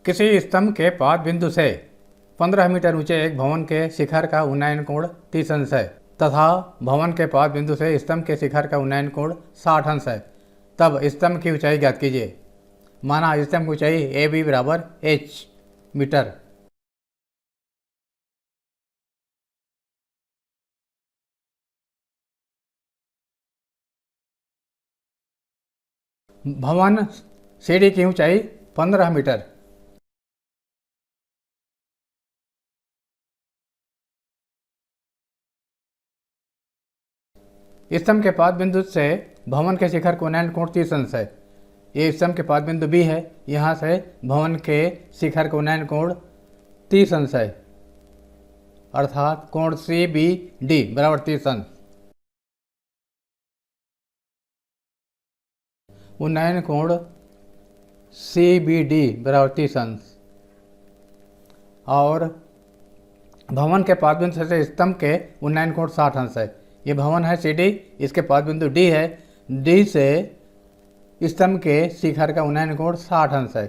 किसी स्तंभ के पाद बिंदु से 15 मीटर ऊंचे एक भवन के शिखर का उन्नयन कोण 30 अंश है तथा भवन के पाद बिंदु से स्तंभ के शिखर का उन्नयन कोण 60 अंश है। तब स्तंभ की ऊंचाई ज्ञात कीजिए। माना स्तंभ की ऊंचाई ए बी बराबर h मीटर। भवन सीढ़ी की ऊंचाई 15 मीटर। स्तंभ के पाद बिंदु से भवन के शिखर का उन्नयन कोण 30 अंश है। ये स्तंभ के पाद बिंदु बी है, यहाँ से भवन के शिखर का उन्नयन कोण 30 अंश है, अर्थात कोण सी बी डी बराबर 30 अंश। उन्नयन कोण सी बी डी बराबर 30 अंश और भवन के पाद बिंदु से स्तंभ के उन्नयन कोण 60 अंश है। ये भवन है सी डी, इसके पाद बिंदु डी है, डी से स्तंभ के शिखर का उन्नयन कोण 60 अंश है।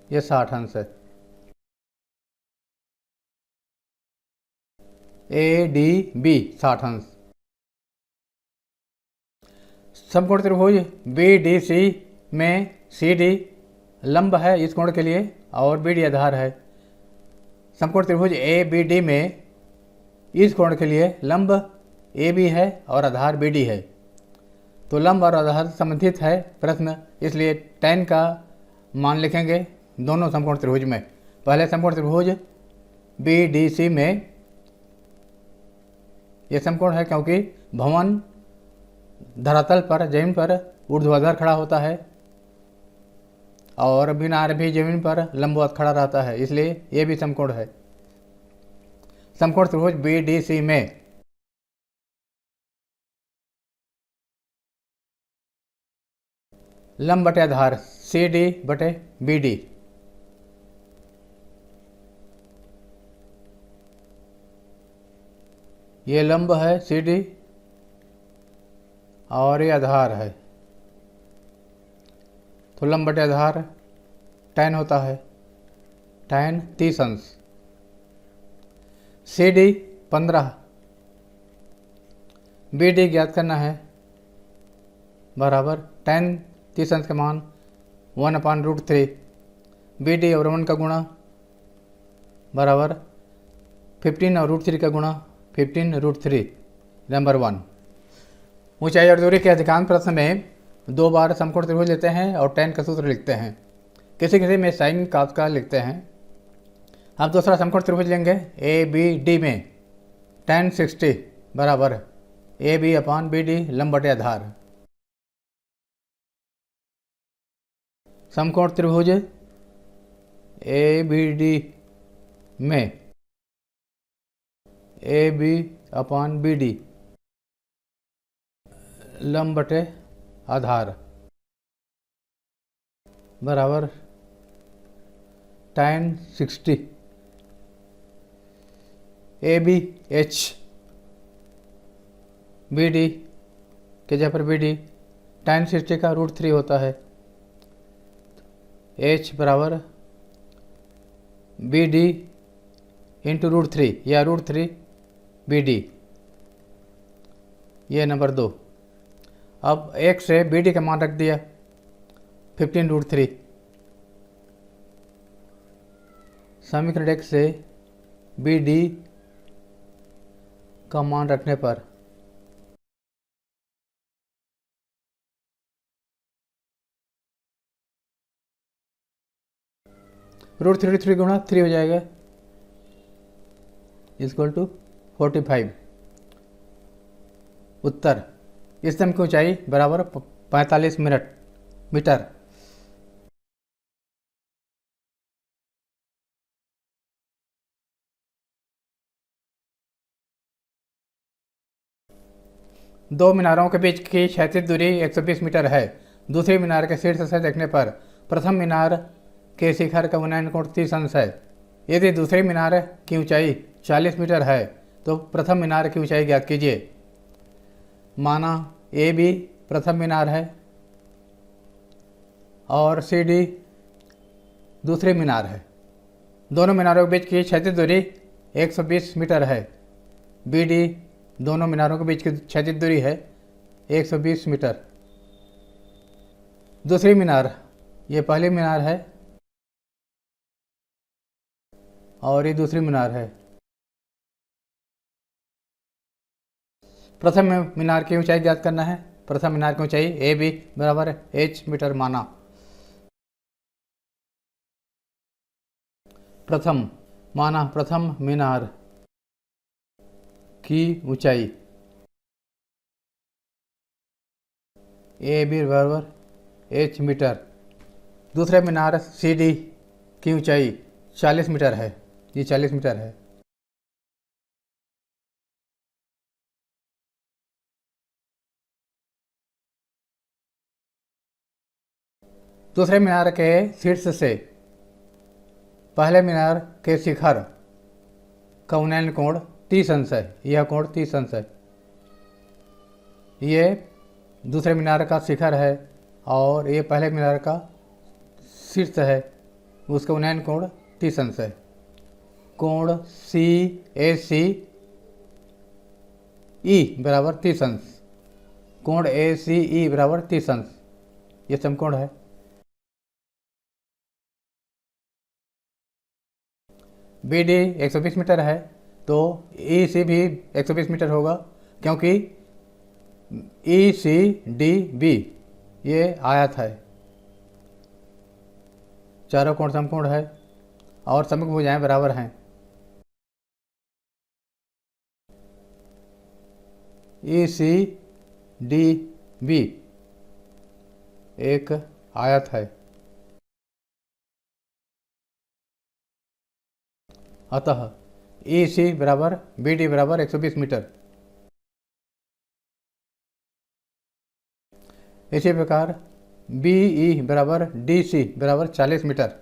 ये 60 अंश है। ए डी बी 60 अंश। समकोण त्रिभुज बी डी सी में सी डी लंब है इस कोण के लिए और बी डी आधार है। समकोण त्रिभुज ए बी डी में इस कोण के लिए लंब ए बी है और आधार बी डी है। तो लंब और आधार संबंधित है प्रश्न, इसलिए tan का मान लिखेंगे दोनों समकोण त्रिभुज में। पहले समकोण त्रिभुज बी डी सी में यह समकोण है क्योंकि भवन धरातल पर जमीन पर ऊर्ध्वाधर खड़ा होता है और मीनार भी जमीन पर लंबवत खड़ा रहता है, इसलिए यह भी समकोण है। समकोण त्रिभुज बी डी सी में लंब बटे आधार सी डी बटे बी डी। ये लंब है सी डी और ये आधार है, तो लंब बटे आधार tan होता है, tan 30 अंश। सी डी 15, बी डी ज्ञात करना है, बराबर tan 30 अंश का मान 1/√3, बी डी और 1 का गुणा बराबर 15 और √3 का गुणा 15√3 नंबर 1। ऊंचाई और दूरी के अधिकांश प्रश्न में 2 बार समकोण त्रिभुज लेते हैं और tan का सूत्र लिखते हैं, किसी किसी में साइन cos का लिखते हैं। अब दूसरा समकोण त्रिभुज लेंगे ए बी डी में tan 60 बराबर A B upon B D लंब बटे आधार। समकोण त्रिभुज ए बी डी में A B upon B D लंब बटे आधार बराबर tan 60 A B H B D के जगह पर बी डी tan 60 का √3 होता है, h बराबर बी डी इंटू √3 या √3 बी डी। ये नंबर 2। अब 1 से बी डी का मान रख दिया 15√3, समीकरण 1 से बी डी का मान रखने पर √3 गुणा 3 हो जाएगा इक्वल टू 45। उत्तर स्तंभ की ऊंचाई बराबर 45 मीटर। दो मीनारों के बीच की क्षैतिज दूरी 120 मीटर है। दूसरी मीनार के शीर्ष से देखने पर प्रथम मीनार के शिखर का उन्नयन कोण 30 अंश है। यदि दूसरी मीनार की ऊंचाई 40 मीटर है तो प्रथम मीनार की ऊंचाई ज्ञात कीजिए। माना ए बी प्रथम मीनार है और सी डी दूसरी मीनार है। दोनों मीनारों के बीच की क्षैतिज दूरी 120 मीटर है। बी डी दोनों मीनारों के बीच की क्षैतिज दूरी है 120 मीटर। दूसरी मीनार, ये पहली मीनार है और ये दूसरी मीनार है। प्रथम मीनार की ऊंचाई ज्ञात करना है। प्रथम मीनार की ऊंचाई ए बी बराबर h मीटर माना। प्रथम मीनार की ऊंचाई ए बी बराबर h मीटर। दूसरे मीनार सी डी की ऊंचाई 40 मीटर है। ये 40 मीटर है। दूसरे मीनार के शीर्ष से पहले मीनार के शिखर का उन्नयन कोण 30 अंश है। यह कोण 30 अंश है। ये दूसरे मीनार का शिखर है और ये पहले मीनार का शीर्ष है। उसका उन्नयन कोण 30 अंश है। कोण सी ए सी ई बराबर 30 अंश। कोण ए सी ई बराबर 30 अंश। ये समकोण है। बी डी 120 मीटर है तो ई सी भी 120 मीटर होगा, क्योंकि ई सी डी बी ये आयत है। चारों कोण समकोण है और समकोण भुजाएं बराबर हैं। ई सी डी बी एक आयत है, अतः ई सी बराबर बी डी बराबर 120 मीटर। इसी प्रकार बी ई बराबर डी सी बराबर 40 मीटर।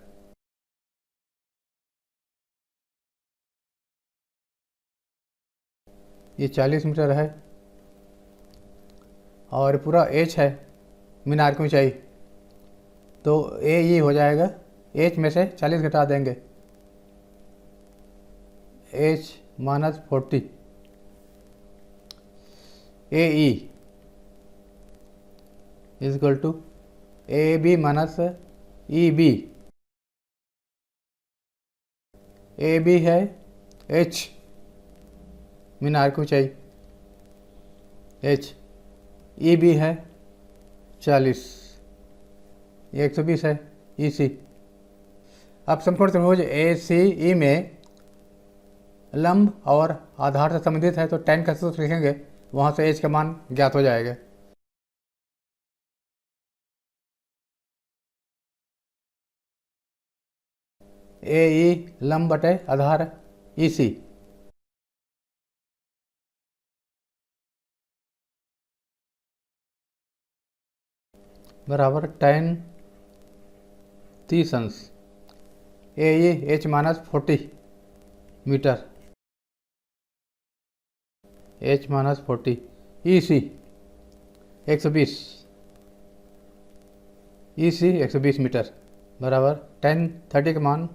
ये 40 मीटर है और पूरा एच है मीनार की ऊंचाई, तो ए ई हो जाएगा। एच में से 40 घटा देंगे, H minus 40 A E is equal to A B minus E B. A B है एच मीनार की ऊंचाई एच, ई बी है 40, ये 120 है ई सी। अब समकोण त्रिभुज ए सी ई में लंब और आधार से संबंधित है तो tan का सूत्र लिखेंगे, वहाँ से h का मान ज्ञात हो जाएगा। ए ई लंब बटे आधार ई सी बराबर tan 30 अंश A E h minus 40 metre, h minus 40 E C 120, E C 120 metre बराबर tan 30 का मान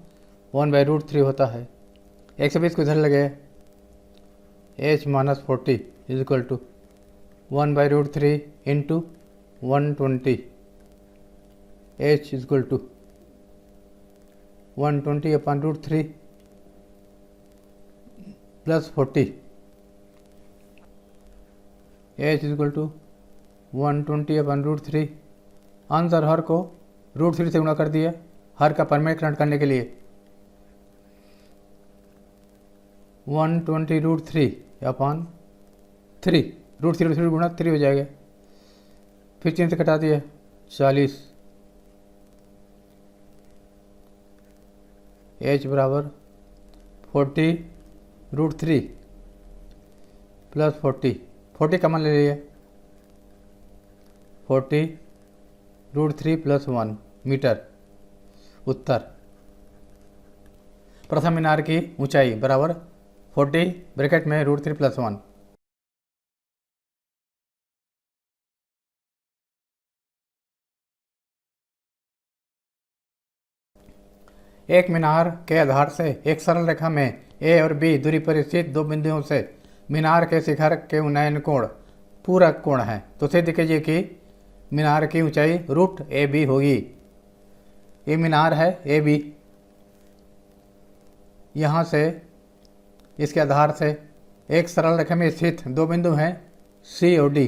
1/√3 होता है। 120 को इधर लगे, h minus 40 is equal to 1/√3 into 120, h is equal to 120/√3 plus 40, h is equal to 120/√3। अंश और हर को √3 से गुणा कर दिया हर का परमेकरण करने के लिए। 120√3/3, √3 गुणा 3 हो जाएगा, फिर चिन्ह से कटा दिया 40, h बराबर 40√3 प्लस 40 कमन ले लिया, 40√3 प्लस 1 मीटर। उत्तर प्रथम मीनार की ऊंचाई बराबर 40 ब्रैकेट में √3 प्लस 1। एक मीनार के आधार से एक सरल रेखा में ए और बी दूरी पर स्थित दो बिंदुओं से मीनार के शिखर के उन्नयन कोण पूरक कोण है। तो सिद्ध कीजिए कि मीनार की ऊंचाई रूट ए बी होगी। ये मीनार है ए बी, यहाँ से इसके आधार से एक सरल रेखा में स्थित दो बिंदु हैं सी और डी।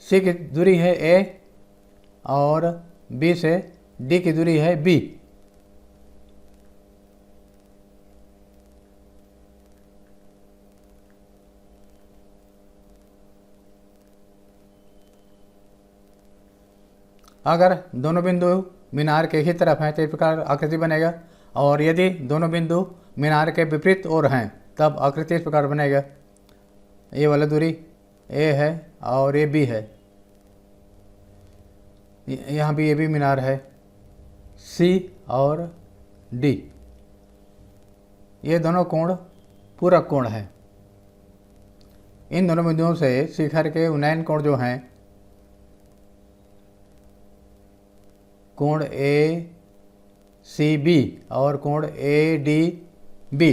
सी की दूरी है ए और बी से डी की दूरी है बी। अगर दोनों बिंदु मीनार के ही तरफ हैं तो इस प्रकार आकृति बनेगा, और यदि दोनों बिंदु मीनार के विपरीत ओर हैं तब आकृति इस प्रकार बनेगा। ये वाला दूरी ए है और ये बी है, यहाँ भी ये भी मीनार है सी और डी। ये दोनों कोण पूरक कोण है। इन दोनों बिंदुओं से शिखर के उन्नयन कोण जो हैं कोण ए सी बी और कोण ए डी बी,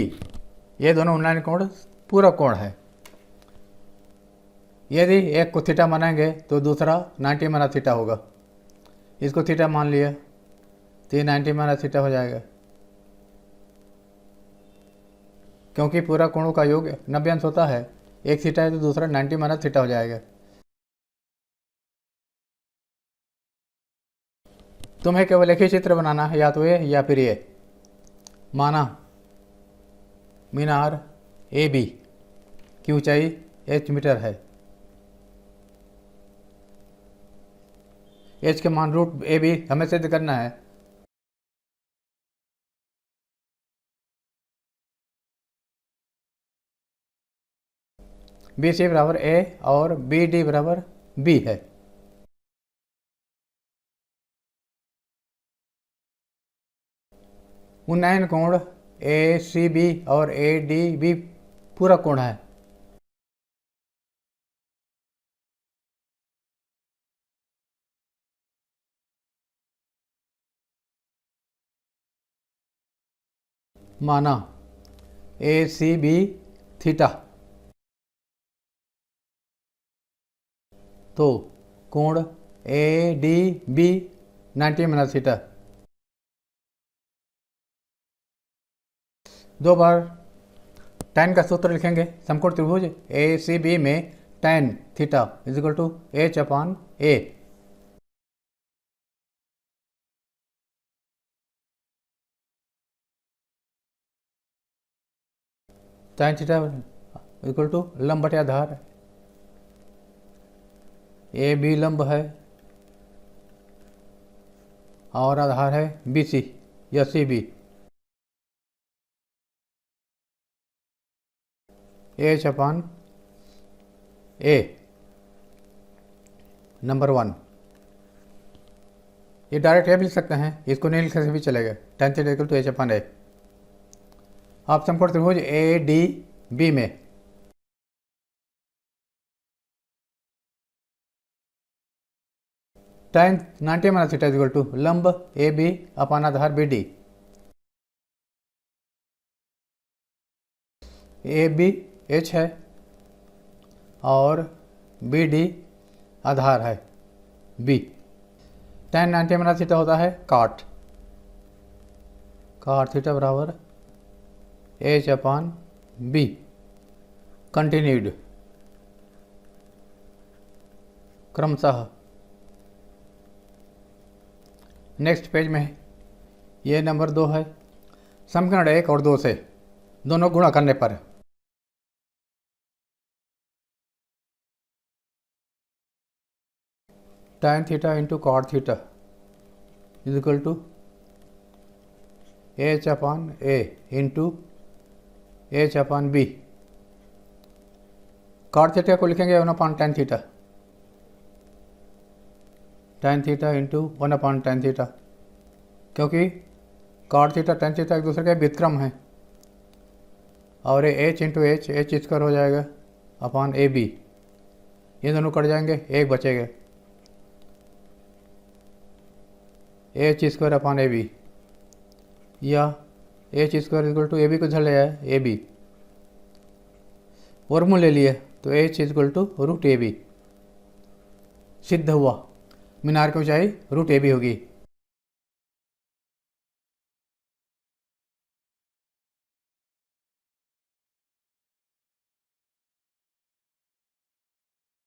ये दोनों उन्नयन कोण पूरक कोण है। यदि एक को थीटा मानेंगे तो दूसरा 90 माइनस थीटा होगा। इसको थीटा मान लिया तो ये 90 माइनस थीटा हो जाएगा, क्योंकि पूरा कोणों का योग 90 अंश होता है। एक थीटा है तो दूसरा 90 माइनस थीटा हो जाएगा। तुम्हें केवल एक ही चित्र बनाना है, या तो ये या फिर ये। माना मीनार ए बी की ऊंचाई h मीटर है। h के मान रूट ए बी हमें सिद्ध करना है। बी सी बराबर ए और बी डी बराबर बी है। उन्नयन कोण ए सी बी और ए डी बी पूरक कोण है। माना ए सी बी थीटा, तो कोण A D B 90 minus theta. दो बार tan का सूत्र लिखेंगे। समकोण त्रिभुज ए सी बी में tan theta is equal to H upon A. tan theta equal to लंब बटे आधार। ए बी लंब है और आधार है बी सी या सी बी। एच अपॉन ए नंबर 1। ये डायरेक्ट ये भी लिख सकते हैं, इसको नहीं लिखने से भी चलेगा। tan theta equal to H upon a. आप समकोण त्रिभुज ए डी बी में tan 90 minus theta equal to लंब ए बी अपॉन आधार b d. A B h है और बी डी आधार है बी। tan 90 माइनस थीटा होता है काट थीटा बराबर एच अपॉन बी। कंटिन्यूड क्रमशः। नेक्स्ट पेज में ये नंबर 2 है। समीकरण 1 और 2 से दोनों गुणा करने पर tan theta into cot theta is equal to H upon A into H upon B. Cot theta को लिखेंगे 1 upon tan theta, tan theta into 1 upon tan theta, क्योंकि कॉट थीटा tan थीटा एक दूसरे के व्युत्क्रम है। और ये h इंटू एच स्क्वायर हो जाएगा अपॉन ए बी। ये दोनों कट जाएंगे, एक बचेगा h square upon a b. या h square equal to A b को झल है ए बी, वर्गमूल ले लिए तो h equal to root a b, सिद्ध हुआ मीनार की ऊंचाई रूट ए बी होगी।